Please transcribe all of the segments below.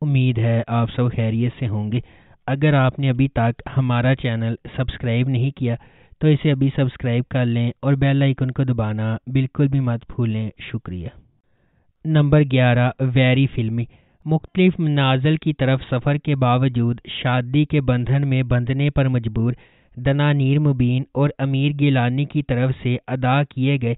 امید ہے آپ سب خیریت سے ہوں گے۔ اگر آپ نے ابھی تک ہمارا چینل سبسکرائب نہیں کیا تو اسے ابھی سبسکرائب کر لیں اور بیل آئیکن کو دبانا بالکل بھی مت بھولیں۔ شکریہ۔ نمبر 11، ویری فلمی۔ مختلف منازل کی طرف سفر کے باوجود شادی کے بندھن میں بندھنے پر مجبور دنانیر مبین اور امیر گیلانی کی طرف سے ادا کیے گئے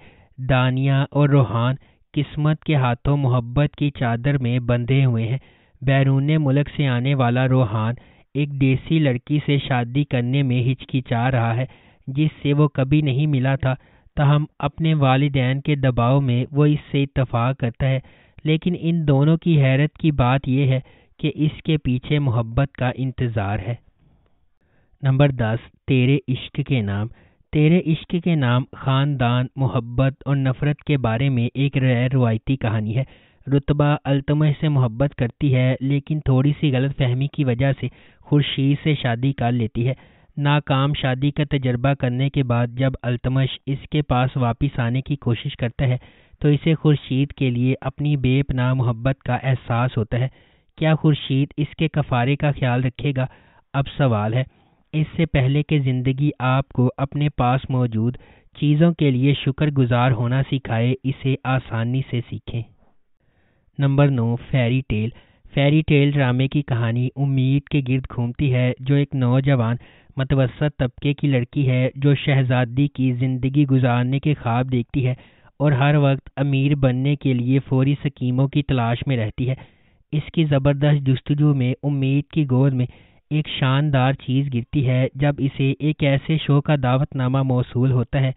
دانیہ اور روحان قسمت کے ہاتھوں محبت کی چادر میں بندھے ہوئے ہیں۔ بیرون ملک سے آنے والا روحان ایک دیسی لڑکی سے شادی کرنے میں ہچکچا رہا ہے جس سے وہ کبھی نہیں ملا تھا، تاہم اپنے والدین کے دباؤ میں وہ اس سے اتفاق کرتا ہے، لیکن ان دونوں کی حیرت کی بات یہ ہے کہ اس کے پیچھے محبت کا انتظار ہے۔ نمبر 10، تیرے عشق کے نام۔ تیرے عشق کے نام خاندان، محبت اور نفرت کے بارے میں ایک غیر روایتی کہانی ہے۔ رتبہ التمش سے محبت کرتی ہے لیکن تھوڑی سی غلط فہمی کی وجہ سے خورشید سے شادی کر لیتی ہے۔ ناکام شادی کا تجربہ کرنے کے بعد جب التمش اس کے پاس واپس آنے کی کوشش کرتا ہے تو اسے خورشید کے لیے اپنی بے پناہ محبت کا احساس ہوتا ہے۔ کیا خورشید اس کے کفارے کا خیال رکھے گا؟ اب سوال ہے، اس سے پہلے کہ زندگی آپ کو اپنے پاس موجود چیزوں کے لیے شکر گزار ہونا سکھائے، اسے آسانی سے سیکھیں۔ Number 9، fairy tale. Fairy tale ڈرامے کی کہانی امید کے گرد گھومتی ہے، جو ایک نوجوان متوسط طبقے کی لڑکی ہے جو شہزادی کی زندگی گزارنے کے خواب دیکھتی ہے اور ہر وقت امیر بننے کے لیے فوری سکیموں کی تلاش میں رہتی ہے۔ اس کی زبردست جستجو میں امید کی گود میں ایک شاندار چیز گرتی ہے جب اسے ایک ایسے شو کا دعوت نامہ موصول ہوتا ہے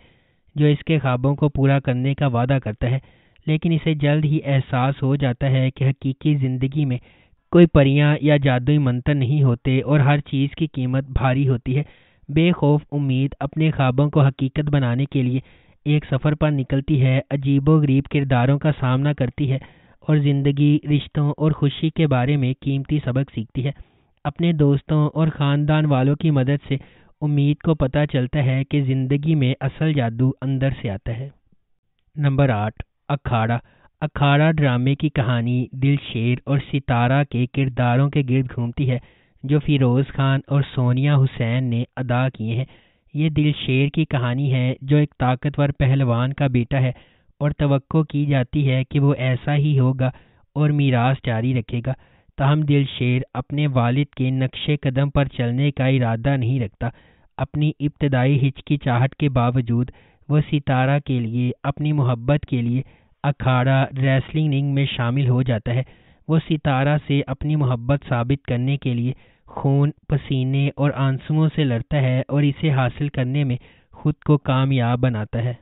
جو اس کے خوابوں کو پورا کرنے کا وعدہ کرتا ہے، لیکن اسے جلد ہی احساس ہو جاتا ہے کہ حقیقی زندگی میں کوئی پریاں یا جادوئی منتر نہیں ہوتے اور ہر چیز کی قیمت بھاری ہوتی ہے۔ بے خوف امید اپنے خوابوں کو حقیقت بنانے کے لیے ایک سفر پر نکلتی ہے، عجیب و غریب کرداروں کا سامنا کرتی ہے اور زندگی، رشتوں اور خوشی کے بارے میں قیمتی سبق سیکھتی ہے۔ اپنے دوستوں اور خاندان والوں کی مدد سے امید کو پتہ چلتا ہے کہ زندگی میں اصل جادو اندر سے آتا ہے۔ نمبر 8، اکھاڑا۔ اکھاڑا ڈرامے کی کہانی دل شیر اور ستارہ کے کرداروں کے گرد گھومتی ہے جو فیروز خان اور سونیا حسین نے ادا کیے ہیں۔ یہ دل شیر کی کہانی ہے جو ایک طاقتور پہلوان کا بیٹا ہے اور توقع کی جاتی ہے کہ وہ ایسا ہی ہوگا اور میراث جاری رکھے گا، تاہم دل شیر اپنے والد کے نقش قدم پر چلنے کا ارادہ نہیں رکھتا۔ اپنی ابتدائی ہچکچاہٹ کے باوجود وہ ستارہ کے لیے اپنی محبت کے لیے اکھاڑا ریسلنگ میں شامل ہو جاتا ہے۔ وہ ستارہ سے اپنی محبت ثابت کرنے کے لیے خون، پسینے اور آنسوؤں سے لڑتا ہے اور اسے حاصل کرنے میں خود کو کامیاب بناتا ہے۔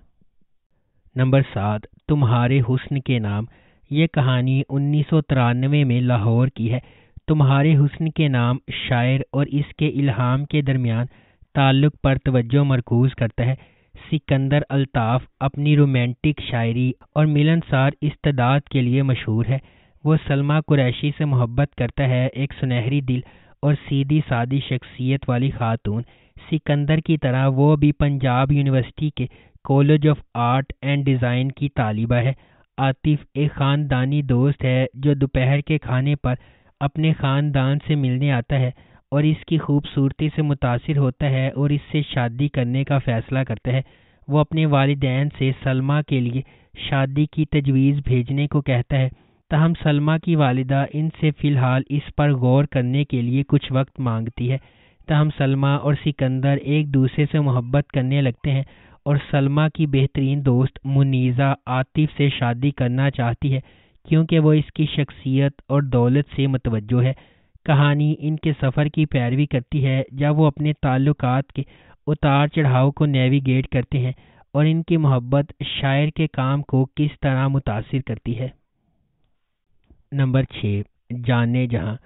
نمبر 7، تمہارے حسن کے نام۔ یہ کہانی 1993 میں لاہور کی ہے۔ تمہارے حسن کے نام شاعر اور اس کے الہام کے درمیان تعلق پر توجہ مرکوز کرتا ہے۔ سکندر الطاف اپنی رومانٹک شاعری اور ملنسار استعداد کے لیے مشہور ہے۔ وہ سلمیٰ قریشی سے محبت کرتا ہے، ایک سنہری دل اور سیدھی سادی شخصیت والی خاتون۔ سکندر کی طرح وہ بھی پنجاب یونیورسٹی کے college of art and design کی طالبہ ہے۔ عاطف ایک خاندانی دوست ہے جو دوپہر کے کھانے پر اپنے خاندان سے ملنے آتا ہے اور اس کی خوبصورتی سے متاثر ہوتا ہے اور اس سے شادی کرنے کا فیصلہ کرتا ہے۔ وہ اپنے والدین سے سلمیٰ کے لیے شادی کی تجویز بھیجنے کو کہتا ہے، تاہم سلمیٰ کی والدہ ان سے فی الحال اس پر غور کرنے کے لیے کچھ وقت مانگتی ہے۔ تاہم سلمیٰ اور سکندر ایک دوسرے سے محبت کرنے لگتے ہیں اور سلمیٰ کی بہترین دوست منیزہ عاطف سے شادی کرنا چاہتی ہے کیونکہ وہ اس کی شخصیت اور دولت سے متوجہ ہے۔ کہانی ان کے سفر کی پیروی کرتی ہے جب وہ اپنے تعلقات کے اتار چڑھاؤ کو نیویگیٹ کرتے ہیں اور ان کی محبت شاعر کے کام کو کس طرح متاثر کرتی ہے۔ نمبر 6، جانے جہاں۔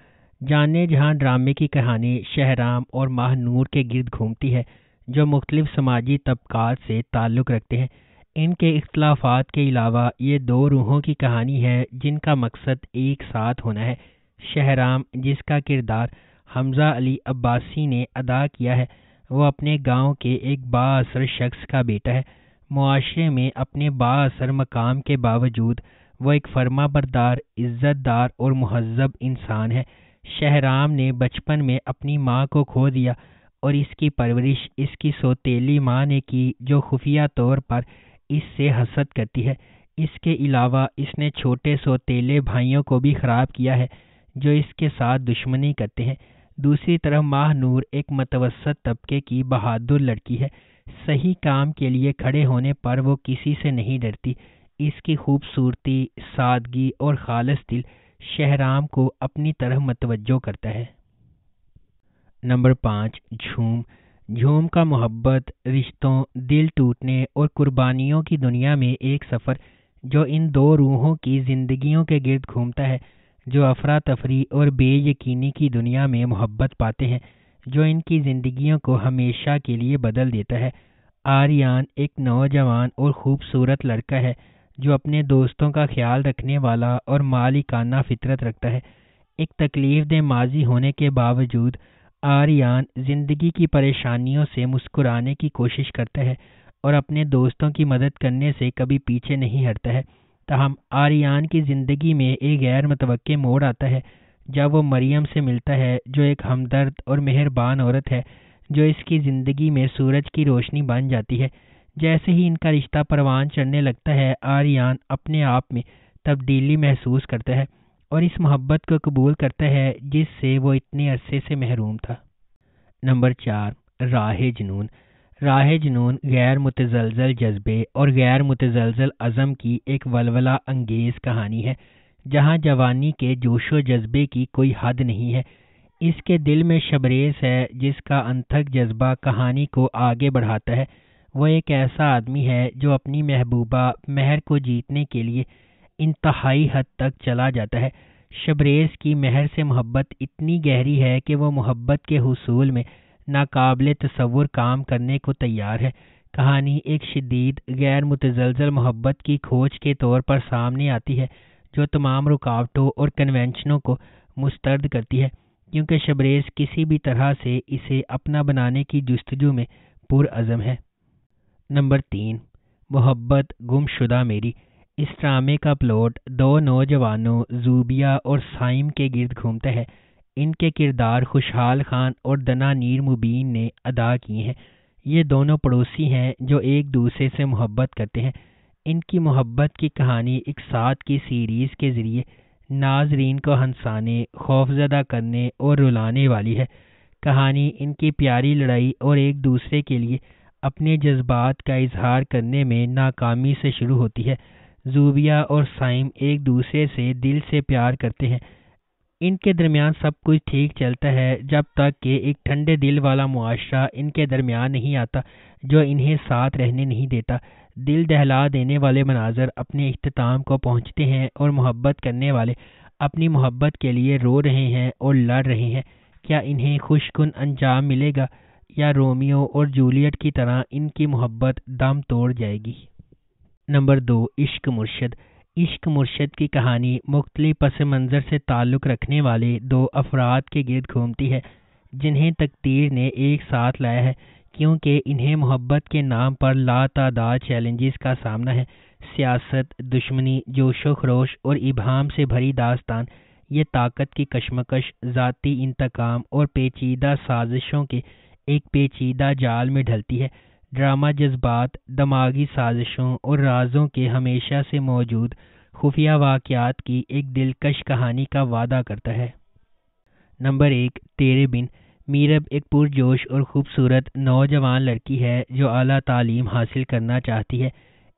جانے جہاں ڈرامے کی کہانی شہرام اور ماہ نور کے گرد گھومتی ہے جو مختلف سماجی طبقات سے تعلق رکھتے ہیں۔ ان کے اختلافات کے علاوہ یہ دو روحوں کی کہانی ہے جن کا مقصد ایک ساتھ ہونا ہے۔ شہرام، جس کا کردار حمزہ علی عباسی نے ادا کیا ہے، وہ اپنے گاؤں کے ایک بااثر شخص کا بیٹا ہے۔ معاشرے میں اپنے بااثر مقام کے باوجود وہ ایک فرما بردار، عزت دار اور مہذب انسان ہے۔ شہرام نے بچپن میں اپنی ماں کو کھو دیا اور اس کی پرورش اس کی سوتیلی ماں نے کی، جو خفیہ طور پر اس سے حسد کرتی ہے۔ اس کے علاوہ اس نے چھوٹے سوتیلے بھائیوں کو بھی خراب کیا ہے جو اس کے ساتھ دشمنی کرتے ہیں۔ دوسری طرف ماہ نور ایک متوسط طبقے کی بہادر لڑکی ہے۔ صحیح کام کے لیے کھڑے ہونے پر وہ کسی سے نہیں ڈرتی۔ اس کی خوبصورتی، سادگی اور خالص دل شہرام کو اپنی طرف متوجہ کرتا ہے۔ نمبر 5، جھوم۔ جھوم کا محبت، رشتوں، دل ٹوٹنے اور قربانیوں کی دنیا میں ایک سفر جو ان دو روحوں کی زندگیوں کے گرد گھومتا ہے، جو افراتفری اور بے یقینی کی دنیا میں محبت پاتے ہیں، جو ان کی زندگیوں کو ہمیشہ کے لیے بدل دیتا ہے۔ آریان ایک نوجوان اور خوبصورت لڑکا ہے جو اپنے دوستوں کا خیال رکھنے والا اور مالکانہ فطرت رکھتا ہے۔ ایک تکلیف دہ ماضی ہونے کے باوجود آریان زندگی کی پریشانیوں سے مسکرانے کی کوشش کرتا ہے اور اپنے دوستوں کی مدد کرنے سے کبھی پیچھے نہیں ہٹتا ہے۔ تاہم آریان کی زندگی میں ایک غیر متوقع موڑ آتا ہے جب وہ مریم سے ملتا ہے، جو ایک ہمدرد اور مہربان عورت ہے جو اس کی زندگی میں سورج کی روشنی بن جاتی ہے۔ جیسے ہی ان کا رشتہ پروان چڑھنے لگتا ہے، آریان اپنے آپ میں تبدیلی محسوس کرتا ہے اور اس محبت کو قبول کرتا ہے جس سے وہ اتنے عرصے سے محروم تھا۔ نمبر 4، راہ جنون۔ راہ جنون غیر متزلزل جذبے اور غیر متزلزل عزم کی ایک ولولہ انگیز کہانی ہے جہاں جوانی کے جوش و جذبے کی کوئی حد نہیں ہے۔ اس کے دل میں شبریز ہے جس کا انتھک جذبہ کہانی کو آگے بڑھاتا ہے۔ وہ ایک ایسا آدمی ہے جو اپنی محبوبہ مہر کو جیتنے کے لیے انتہائی حد تک چلا جاتا ہے۔ شبریز کی مہر سے محبت اتنی گہری ہے کہ وہ محبت کے حصول میں ناقابل تصور کام کرنے کو تیار ہے۔ کہانی ایک شدید غیر متزلزل محبت کی کھوج کے طور پر سامنے آتی ہے جو تمام رکاوٹوں اور کنونشنوں کو مسترد کرتی ہے، کیونکہ شبریز کسی بھی طرح سے اسے اپنا بنانے کی جستجو میں پرعزم ہے۔ نمبر 3، محبت گم شدہ میری۔ اس ڈرامے کا پلاٹ دو نوجوانوں زوبیہ اور سائم کے گرد گھومتا ہے۔ ان کے کردار خوشحال خان اور دنا نیر مبین نے ادا کیے ہیں۔ یہ دونوں پڑوسی ہیں جو ایک دوسرے سے محبت کرتے ہیں۔ ان کی محبت کی کہانی ایک سات کی سیریز کے ذریعے ناظرین کو ہنسانے، خوفزدہ کرنے اور رلانے والی ہے۔ کہانی ان کی پیاری لڑائی اور ایک دوسرے کے لیے اپنے جذبات کا اظہار کرنے میں ناکامی سے شروع ہوتی ہے۔ زوبیہ اور سائم ایک دوسرے سے دل سے پیار کرتے ہیں۔ ان کے درمیان سب کچھ ٹھیک چلتا ہے جب تک کہ ایک ٹھنڈے دل والا معاشرہ ان کے درمیان نہیں آتا جو انہیں ساتھ رہنے نہیں دیتا۔ دل دہلا دینے والے مناظر اپنے اختتام کو پہنچتے ہیں اور محبت کرنے والے اپنی محبت کے لیے رو رہے ہیں اور لڑ رہے ہیں۔ کیا انہیں خوش کن انجام ملے گا یا رومیو اور جولیٹ کی طرح ان کی محبت دم توڑ جائے گی؟ نمبر 2، عشق مرشد۔ عشق مرشد کی کہانی مختلف پس منظر سے تعلق رکھنے والے دو افراد کے گرد گھومتی ہے جنہیں تقدیر نے ایک ساتھ لایا ہے کیونکہ انہیں محبت کے نام پر لاتعداد چیلنجز کا سامنا ہے۔ سیاست، دشمنی، جوش و خروش اور ابہام سے بھری داستان یہ طاقت کی کشمکش، ذاتی انتقام اور پیچیدہ سازشوں کے ایک پیچیدہ جال میں ڈھلتی ہے۔ ڈرامہ جذبات، دماغی سازشوں اور رازوں کے ہمیشہ سے موجود خفیہ واقعات کی ایک دلکش کہانی کا وعدہ کرتا ہے۔ نمبر 1، تیرے بن۔ میرب ایک پرجوش اور خوبصورت نوجوان لڑکی ہے جو اعلیٰ تعلیم حاصل کرنا چاہتی ہے۔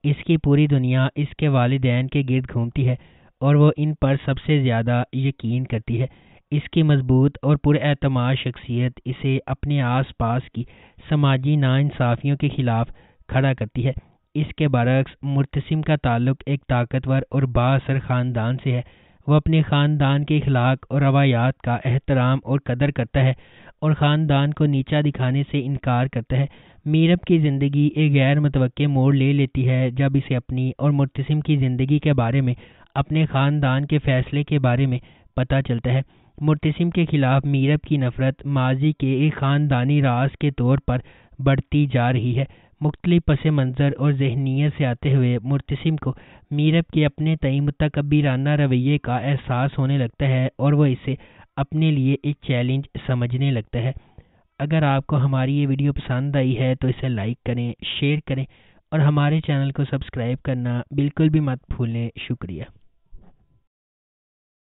اس کی پوری دنیا اس کے والدین کے گرد گھومتی ہے اور وہ ان پر سب سے زیادہ یقین کرتی ہے۔ اس کی مضبوط اور پراعتماد شخصیت اسے اپنے آس پاس کی سماجی ناانصافیوں کے خلاف کھڑا کرتی ہے۔ اس کے برعکس مرتسم کا تعلق ایک طاقتور اور بااثر خاندان سے ہے۔ وہ اپنے خاندان کے اخلاق اور روایات کا احترام اور قدر کرتا ہے اور خاندان کو نیچا دکھانے سے انکار کرتا ہے۔ میرب کی زندگی ایک غیر متوقع موڑ لے لیتی ہے جب اسے اپنی اور مرتسم کی زندگی کے بارے میں اپنے خاندان کے فیصلے کے بارے میں پتہ چلتا ہے۔ مرتسم کے خلاف میرب کی نفرت ماضی کے ایک خاندانی راز کے طور پر بڑھتی جا رہی ہے۔ مختلف پس منظر اور ذہنیت سے آتے ہوئے مرتسم کو میرب کے اپنے تئیں متکبرانہ رویے کا احساس ہونے لگتا ہے اور وہ اسے اپنے لیے ایک چیلنج سمجھنے لگتا ہے۔ اگر آپ کو ہماری یہ ویڈیو پسند آئی ہے تو اسے لائک کریں، شیئر کریں اور ہمارے چینل کو سبسکرائب کرنا بالکل بھی مت بھولیں۔ شکریہ۔